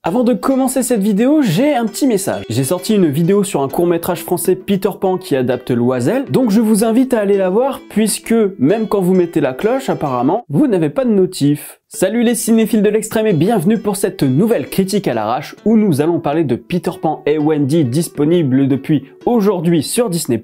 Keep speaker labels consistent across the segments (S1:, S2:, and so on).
S1: Avant de commencer cette vidéo, j'ai un petit message. J'ai sorti une vidéo sur un court-métrage français Peter Pan qui adapte Loisel, donc je vous invite à aller la voir puisque, même quand vous mettez la cloche, apparemment, vous n'avez pas de notif. Salut les cinéphiles de l'extrême et bienvenue pour cette nouvelle critique à l'arrache où nous allons parler de Peter Pan et Wendy, disponible depuis aujourd'hui sur Disney+,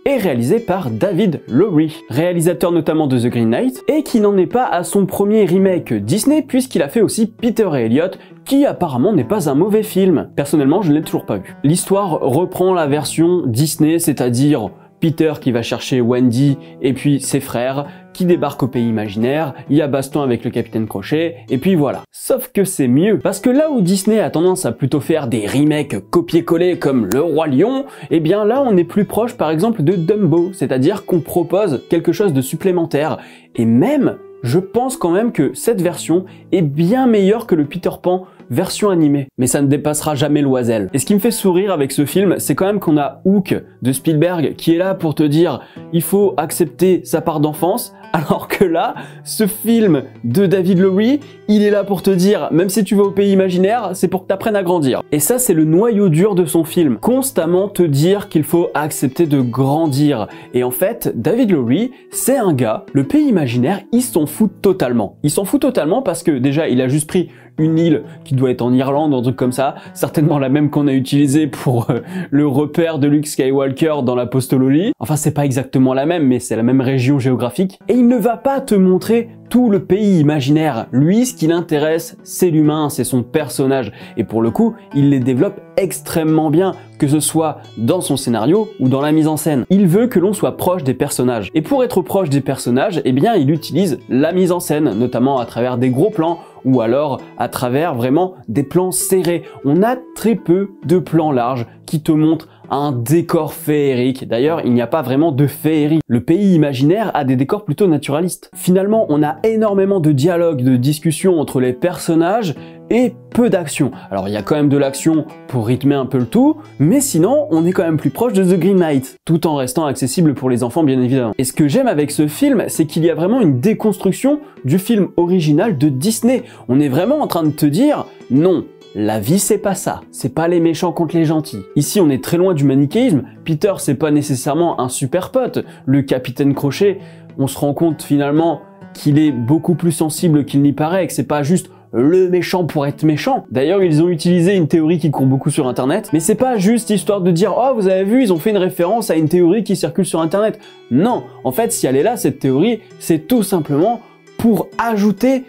S1: et réalisé par David Lowery, réalisateur notamment de The Green Knight, et qui n'en est pas à son premier remake Disney puisqu'il a fait aussi Peter et Elliot, qui apparemment n'est pas un mauvais film. Personnellement, je ne l'ai toujours pas vu. L'histoire reprend la version Disney, c'est-à-dire Peter qui va chercher Wendy et puis ses frères qui débarquent au pays imaginaire, il y a baston avec le capitaine Crochet, et puis voilà. Sauf que c'est mieux, parce que là où Disney a tendance à plutôt faire des remakes copier-coller comme Le Roi Lion, eh bien là on est plus proche par exemple de Dumbo, c'est-à-dire qu'on propose quelque chose de supplémentaire, et même, je pense quand même que cette version est bien meilleure que le Peter Pan version animée. Mais ça ne dépassera jamais Loisel. Et ce qui me fait sourire avec ce film, c'est quand même qu'on a Hook de Spielberg qui est là pour te dire il faut accepter sa part d'enfance, alors que là, ce film de David Lowery, il est là pour te dire même si tu vas au pays imaginaire, c'est pour que tu apprennes à grandir. Et ça, c'est le noyau dur de son film. Constamment te dire qu'il faut accepter de grandir. Et en fait, David Lowery, c'est un gars, le pays imaginaire, il s'en fout totalement. Il s'en fout totalement parce que déjà, il a juste pris une île qui doit être en Irlande, un truc comme ça, certainement la même qu'on a utilisée pour le repère de Luke Skywalker dans l'Apostololie. Enfin, c'est pas exactement la même, mais c'est la même région géographique. Et il ne va pas te montrer tout le pays imaginaire. Lui, ce qui l'intéresse, c'est l'humain, c'est son personnage. Et pour le coup, il les développe extrêmement bien, que ce soit dans son scénario ou dans la mise en scène. Il veut que l'on soit proche des personnages. Et pour être proche des personnages, eh bien, il utilise la mise en scène, notamment à travers des gros plans, ou alors à travers vraiment des plans serrés. On a très peu de plans larges qui te montrent un décor féerique. D'ailleurs, il n'y a pas vraiment de féerie. Le pays imaginaire a des décors plutôt naturalistes. Finalement, on a énormément de dialogues, de discussions entre les personnages et peu d'action. Alors, il y a quand même de l'action pour rythmer un peu le tout, mais sinon, on est quand même plus proche de The Green Knight, tout en restant accessible pour les enfants, bien évidemment. Et ce que j'aime avec ce film, c'est qu'il y a vraiment une déconstruction du film original de Disney. On est vraiment en train de te dire, non, la vie c'est pas ça, c'est pas les méchants contre les gentils. Ici on est très loin du manichéisme, Peter c'est pas nécessairement un super pote, le capitaine Crochet, on se rend compte finalement qu'il est beaucoup plus sensible qu'il n'y paraît, que c'est pas juste le méchant pour être méchant. D'ailleurs, ils ont utilisé une théorie qui court beaucoup sur internet, mais c'est pas juste histoire de dire « Oh, vous avez vu, ils ont fait une référence à une théorie qui circule sur internet ». Non, en fait, si elle est là, cette théorie, c'est tout simplement pour ajouter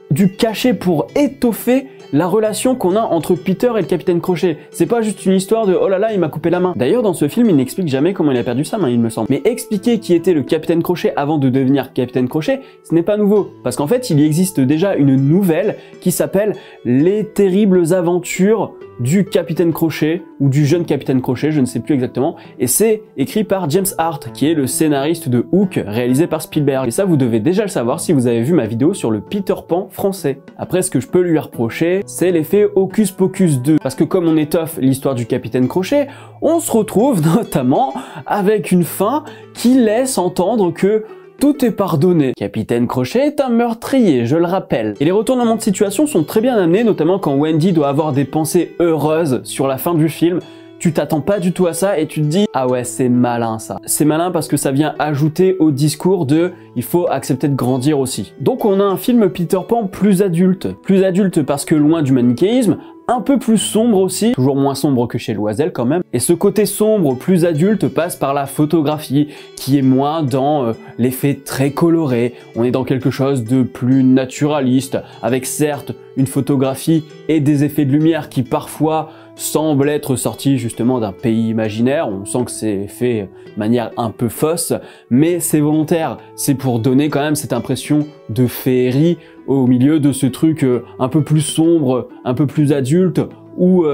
S1: du cachet, pour étoffer la relation qu'on a entre Peter et le capitaine Crochet. C'est pas juste une histoire de « Oh là là, il m'a coupé la main ». D'ailleurs, dans ce film, il n'explique jamais comment il a perdu sa main, il me semble. Mais expliquer qui était le capitaine Crochet avant de devenir capitaine Crochet, ce n'est pas nouveau. Parce qu'en fait, il existe déjà une nouvelle qui s'appelle « Les terribles aventures du capitaine Crochet » ou du jeune capitaine Crochet, je ne sais plus exactement. Et c'est écrit par James Hart, qui est le scénariste de Hook, réalisé par Spielberg. Et ça, vous devez déjà le savoir si vous avez vu ma vidéo sur le Peter Pan français. Après, ce que je peux lui reprocher, c'est l'effet Hocus Pocus 2. Parce que comme on étoffe l'histoire du capitaine Crochet, on se retrouve notamment avec une fin qui laisse entendre que tout est pardonné. Capitaine Crochet est un meurtrier, je le rappelle. Et les retournements de situation sont très bien amenés, notamment quand Wendy doit avoir des pensées heureuses sur la fin du film. Tu t'attends pas du tout à ça et tu te dis « Ah ouais, c'est malin ça ». C'est malin parce que ça vient ajouter au discours de « Il faut accepter de grandir aussi ». Donc on a un film Peter Pan plus adulte. Plus adulte parce que loin du manichéisme, un peu plus sombre aussi, toujours moins sombre que chez Loisel quand même. Et ce côté sombre, plus adulte, passe par la photographie, qui est moins dans l'effet très coloré. On est dans quelque chose de plus naturaliste, avec certes une photographie et des effets de lumière qui parfois semblent être sortis justement d'un pays imaginaire. On sent que c'est fait de manière un peu fausse, mais c'est volontaire. C'est pour donner quand même cette impression de féerie au milieu de ce truc un peu plus sombre, un peu plus adulte, où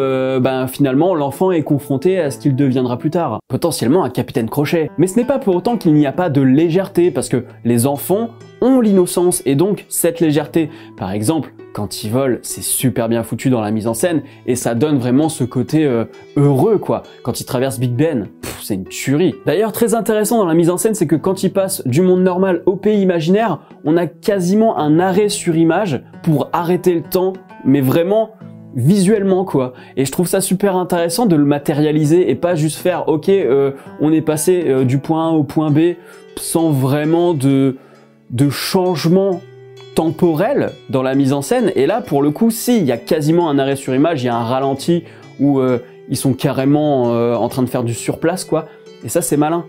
S1: finalement l'enfant est confronté à ce qu'il deviendra plus tard, potentiellement un capitaine Crochet. Mais ce n'est pas pour autant qu'il n'y a pas de légèreté, parce que les enfants ont l'innocence, et donc cette légèreté. Par exemple, quand ils volent, c'est super bien foutu dans la mise en scène, et ça donne vraiment ce côté heureux, quoi. Quand ils traversent Big Ben, c'est une tuerie. D'ailleurs, très intéressant dans la mise en scène, c'est que quand ils passent du monde normal au pays imaginaire, on a quasiment un arrêt sur image pour arrêter le temps, mais vraiment visuellement quoi. Et je trouve ça super intéressant de le matérialiser et pas juste faire ok on est passé du point A au point B sans vraiment de changement temporel dans la mise en scène. Et là pour le coup si, il y a quasiment un arrêt sur image, il y a un ralenti où ils sont carrément en train de faire du surplace quoi. Et ça c'est malin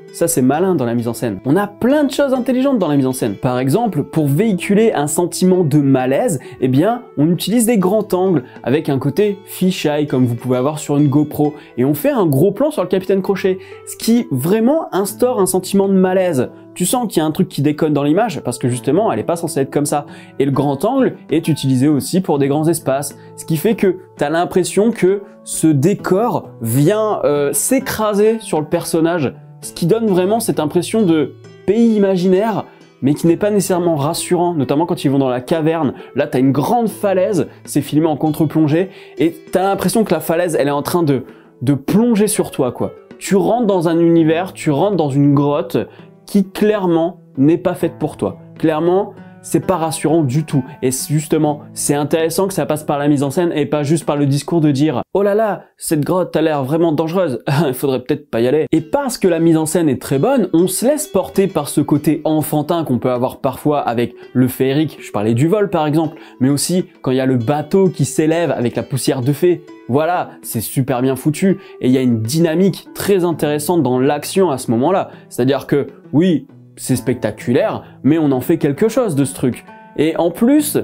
S1: dans la mise en scène. On a plein de choses intelligentes dans la mise en scène. Par exemple, pour véhiculer un sentiment de malaise, eh bien, on utilise des grands angles avec un côté fisheye comme vous pouvez avoir sur une GoPro. Et on fait un gros plan sur le Capitaine Crochet, ce qui vraiment instaure un sentiment de malaise. Tu sens qu'il y a un truc qui déconne dans l'image parce que justement, elle n'est pas censée être comme ça. Et le grand angle est utilisé aussi pour des grands espaces, ce qui fait que tu as l'impression que ce décor vient s'écraser sur le personnage, ce qui donne vraiment cette impression de pays imaginaire, mais qui n'est pas nécessairement rassurant, notamment quand ils vont dans la caverne. Là, tu as une grande falaise, c'est filmé en contre-plongée, et tu as l'impression que la falaise, elle est en train de plonger sur toi, quoi. Tu rentres dans un univers, tu rentres dans une grotte qui clairement n'est pas faite pour toi. Clairement, c'est pas rassurant du tout. Et justement, c'est intéressant que ça passe par la mise en scène et pas juste par le discours de dire « Oh là là, cette grotte a l'air vraiment dangereuse, il faudrait peut-être pas y aller ». Et parce que la mise en scène est très bonne, on se laisse porter par ce côté enfantin qu'on peut avoir parfois avec le féerique, je parlais du vol par exemple, mais aussi quand il y a le bateau qui s'élève avec la poussière de fée. Voilà, c'est super bien foutu et il y a une dynamique très intéressante dans l'action à ce moment-là. C'est-à-dire que, oui, c'est spectaculaire, mais on en fait quelque chose de ce truc. Et en plus,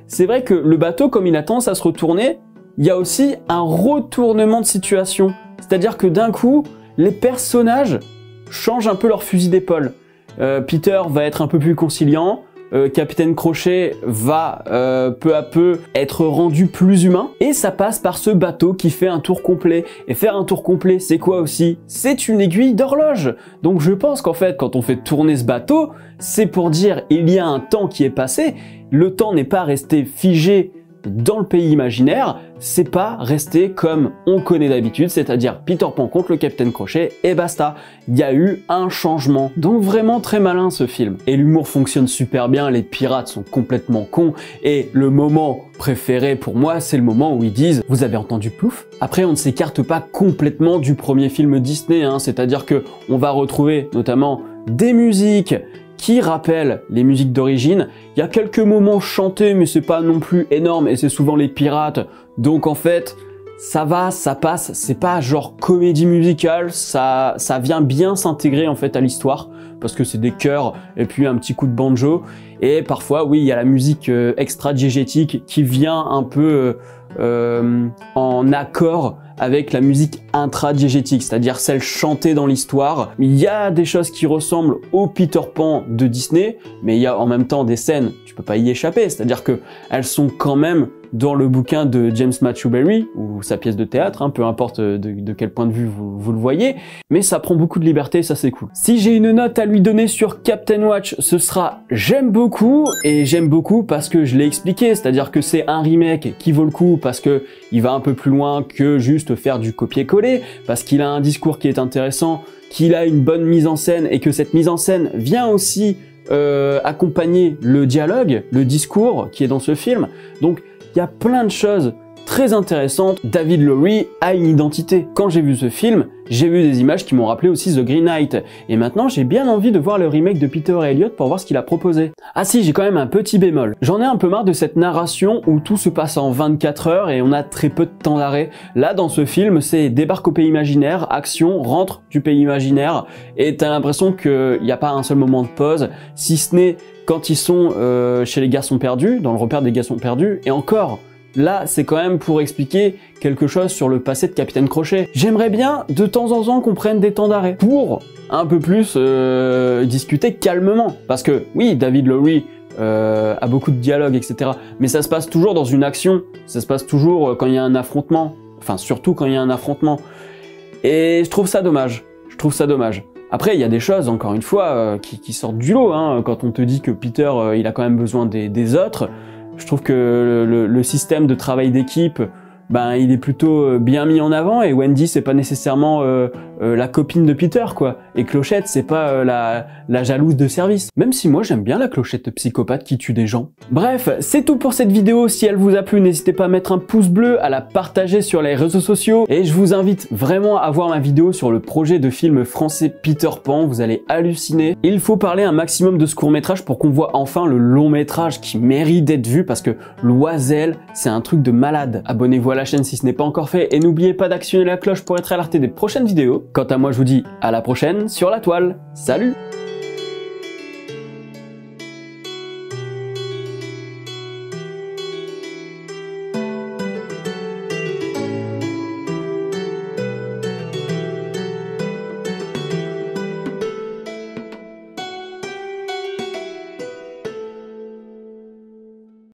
S1: c'est vrai que le bateau, comme il a tendance à se retourner, il y a aussi un retournement de situation. C'est-à-dire que d'un coup, les personnages changent un peu leur fusil d'épaule. Peter va être un peu plus conciliant, Capitaine Crochet va peu à peu être rendu plus humain et ça passe par ce bateau qui fait un tour complet. Et faire un tour complet, c'est quoi aussi? C'est une aiguille d'horloge. Donc je pense qu'en fait, quand on fait tourner ce bateau, c'est pour dire il y a un temps qui est passé. Le temps n'est pas resté figé dans le pays imaginaire, c'est pas resté comme on connaît d'habitude, c'est-à-dire Peter Pan contre le Capitaine Crochet et basta. Il y a eu un changement. Donc vraiment très malin ce film. Et l'humour fonctionne super bien, les pirates sont complètement cons et le moment préféré pour moi, c'est le moment où ils disent « Vous avez entendu Plouf ?» Après, on ne s'écarte pas complètement du premier film Disney, hein, c'est-à-dire que on va retrouver notamment des musiques qui rappellent les musiques d'origine. Il y a quelques moments chantés, mais c'est pas non plus énorme et c'est souvent les pirates. Donc en fait, ça va, ça passe. C'est pas genre comédie musicale, ça vient bien s'intégrer en fait à l'histoire parce que c'est des chœurs et puis un petit coup de banjo. Et parfois, oui, il y a la musique extra-diégétique qui vient un peu en accord avec la musique intradiégétique, c'est-à-dire celle chantée dans l'histoire. Il y a des choses qui ressemblent au Peter Pan de Disney, mais il y a en même temps des scènes, tu peux pas y échapper, c'est-à-dire que elles sont quand même dans le bouquin de James Matthew Barrie, ou sa pièce de théâtre, hein, peu importe de quel point de vue vous le voyez, mais ça prend beaucoup de liberté et ça c'est cool. Si j'ai une note à lui donner sur Captain Watch, ce sera j'aime beaucoup, et j'aime beaucoup parce que je l'ai expliqué, c'est-à-dire que c'est un remake qui vaut le coup parce que il va un peu plus loin que juste faire du copier-coller, parce qu'il a un discours qui est intéressant, qu'il a une bonne mise en scène et que cette mise en scène vient aussi accompagner le dialogue, le discours qui est dans ce film. Donc il y a plein de choses très intéressantes. David Lowery a une identité. Quand j'ai vu ce film, j'ai vu des images qui m'ont rappelé aussi The Green Knight. Et maintenant, j'ai bien envie de voir le remake de Peter Elliott pour voir ce qu'il a proposé. Ah si, j'ai quand même un petit bémol. J'en ai un peu marre de cette narration où tout se passe en 24 heures et on a très peu de temps d'arrêt. Là, dans ce film, c'est débarque au pays imaginaire, action, rentre du pays imaginaire, et t'as l'impression qu'il n'y a pas un seul moment de pause, si ce n'est quand ils sont chez les garçons perdus, dans le repère des garçons perdus, et encore, là, c'est quand même pour expliquer quelque chose sur le passé de Capitaine Crochet. J'aimerais bien, de temps en temps, qu'on prenne des temps d'arrêt pour un peu plus discuter calmement. Parce que, oui, David Lowery a beaucoup de dialogues, etc. Mais ça se passe toujours dans une action. Ça se passe toujours quand il y a un affrontement. Enfin, surtout quand il y a un affrontement. Et je trouve ça dommage. Je trouve ça dommage. Après, il y a des choses, encore une fois, qui sortent du lot. Hein. Quand on te dit que Peter, il a quand même besoin des autres, je trouve que le système de travail d'équipe, ben, il est plutôt bien mis en avant, et Wendy, c'est pas nécessairement la copine de Peter, quoi. Et Clochette, c'est pas la jalouse de service. Même si moi, j'aime bien la Clochette psychopathe qui tue des gens. Bref, c'est tout pour cette vidéo. Si elle vous a plu, n'hésitez pas à mettre un pouce bleu, à la partager sur les réseaux sociaux. Et je vous invite vraiment à voir ma vidéo sur le projet de film français Peter Pan. Vous allez halluciner. Il faut parler un maximum de ce court-métrage pour qu'on voit enfin le long-métrage qui mérite d'être vu parce que Loisel, c'est un truc de malade. Abonnez-vous à la chaîne si ce n'est pas encore fait et n'oubliez pas d'actionner la cloche pour être alerté des prochaines vidéos. Quant à moi, je vous dis à la prochaine sur la toile. Salut!